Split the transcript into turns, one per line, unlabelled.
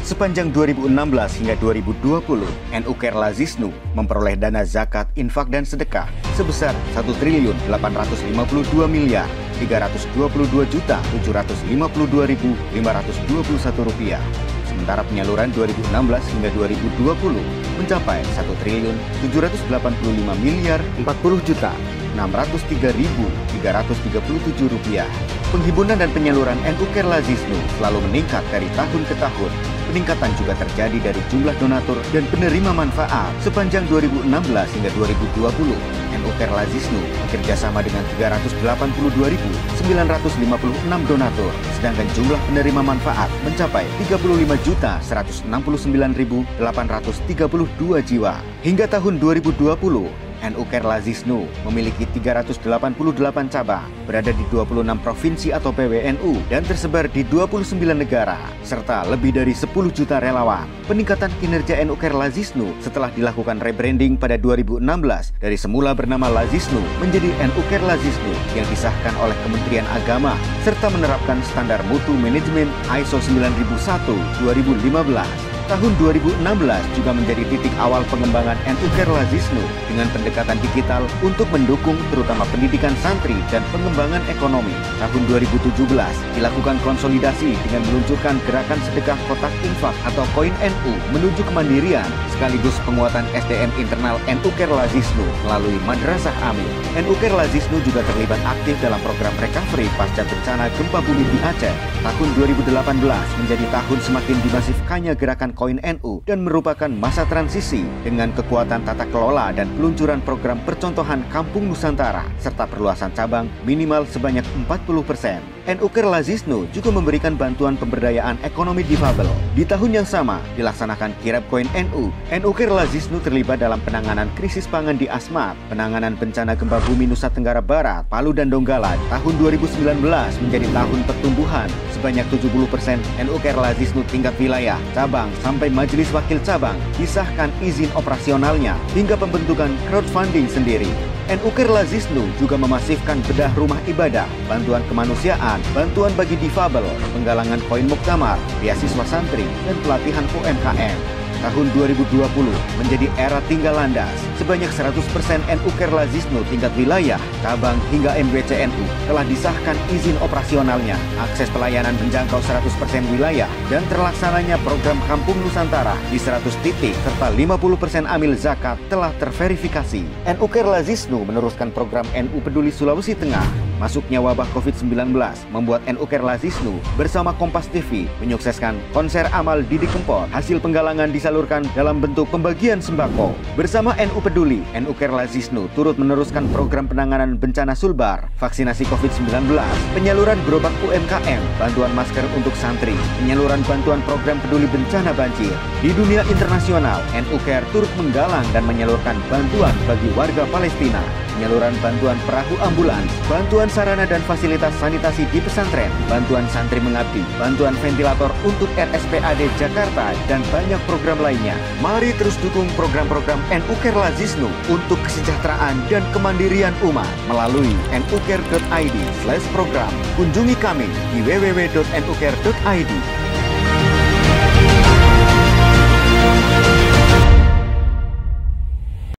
Sepanjang 2016 hingga 2020, NU Care Lazisnu memperoleh dana zakat, infak, dan sedekah sebesar Rp1.322.322.752.521 Sementara penyaluran 2016 hingga 2020 mencapai Rp1.740.040.603.337. Penghimpunan dan penyaluran NU Care Lazisnu selalu meningkat dari tahun ke tahun. Peningkatan juga terjadi dari jumlah donatur dan penerima manfaat. Sepanjang 2016 hingga 2020, NU Care Lazisnu bekerjasama dengan 382.956 donatur, sedangkan jumlah penerima manfaat mencapai 35.609.832 jiwa. Hingga tahun 2020, NU Care Lazisnu memiliki 388 cabang, berada di 26 provinsi atau PWNU, dan tersebar di 29 negara, serta lebih dari 10 juta relawan. Peningkatan kinerja NU Care Lazisnu setelah dilakukan rebranding pada 2016 dari semula bernama Lazisnu menjadi NU Care Lazisnu yang disahkan oleh Kementerian Agama, serta menerapkan standar mutu manajemen ISO 9001-2015. Tahun 2016 juga menjadi titik awal pengembangan NU Care Lazisnu dengan pendekatan digital untuk mendukung terutama pendidikan santri dan pengembangan ekonomi. Tahun 2017 dilakukan konsolidasi dengan meluncurkan gerakan sedekah kotak infak atau koin NU menuju kemandirian, sekaligus penguatan SDM internal NU Care Lazisnu melalui Madrasah Amin. NU Care Lazisnu juga terlibat aktif dalam program recovery pasca bencana gempa bumi di Aceh. Tahun 2018 menjadi tahun semakin dimasifkannya gerakan koin NU dan merupakan masa transisi dengan kekuatan tata kelola dan peluncuran program percontohan Kampung Nusantara serta perluasan cabang minimal sebanyak 40%. NU Care Lazisnu juga memberikan bantuan pemberdayaan ekonomi difabel. Di tahun yang sama dilaksanakan kirab koin NU. NU Care Lazisnu terlibat dalam penanganan krisis pangan di Asmat, penanganan bencana gempa bumi Nusa Tenggara Barat, Palu dan Donggala. Tahun 2019 menjadi tahun pertumbuhan. Sebanyak 70% NU Care Lazisnu tingkat wilayah, cabang, sampai majelis wakil cabang disahkan izin operasionalnya hingga pembentukan crowdfunding sendiri. NU Care Lazisnu juga memasifkan bedah rumah ibadah, bantuan kemanusiaan, bantuan bagi difabel, penggalangan koin muktamar, beasiswa santri, dan pelatihan UMKM. Tahun 2020 menjadi era tinggal landas. Sebanyak 100% NU Care Lazisnu tingkat wilayah, cabang hingga MWCNU telah disahkan izin operasionalnya. Akses pelayanan menjangkau 100% wilayah dan terlaksananya program Kampung Nusantara di 100 titik serta 50% amil zakat telah terverifikasi. NU Care Lazisnu meneruskan program NU Peduli Sulawesi Tengah. Masuknya wabah COVID-19 membuat NU Care Lazisnu bersama Kompas TV menyukseskan konser amal Didi Kempot. Hasil penggalangan disalurkan dalam bentuk pembagian sembako. Bersama NU Peduli, NU Care Lazisnu turut meneruskan program penanganan bencana Sulbar, vaksinasi COVID-19, penyaluran gerobak UMKM, bantuan masker untuk santri, penyaluran bantuan program peduli bencana banjir. Di dunia internasional, NU Care turut menggalang dan menyalurkan bantuan bagi warga Palestina, penyaluran bantuan perahu ambulans, bantuan sarana dan fasilitas sanitasi di pesantren, bantuan santri mengabdi, bantuan ventilator untuk RSPAD Jakarta, dan banyak program lainnya. Mari terus dukung program-program NU Care Lazisnu untuk kesejahteraan dan kemandirian umat melalui nucare.id/program. Kunjungi kami di www.nucare.id.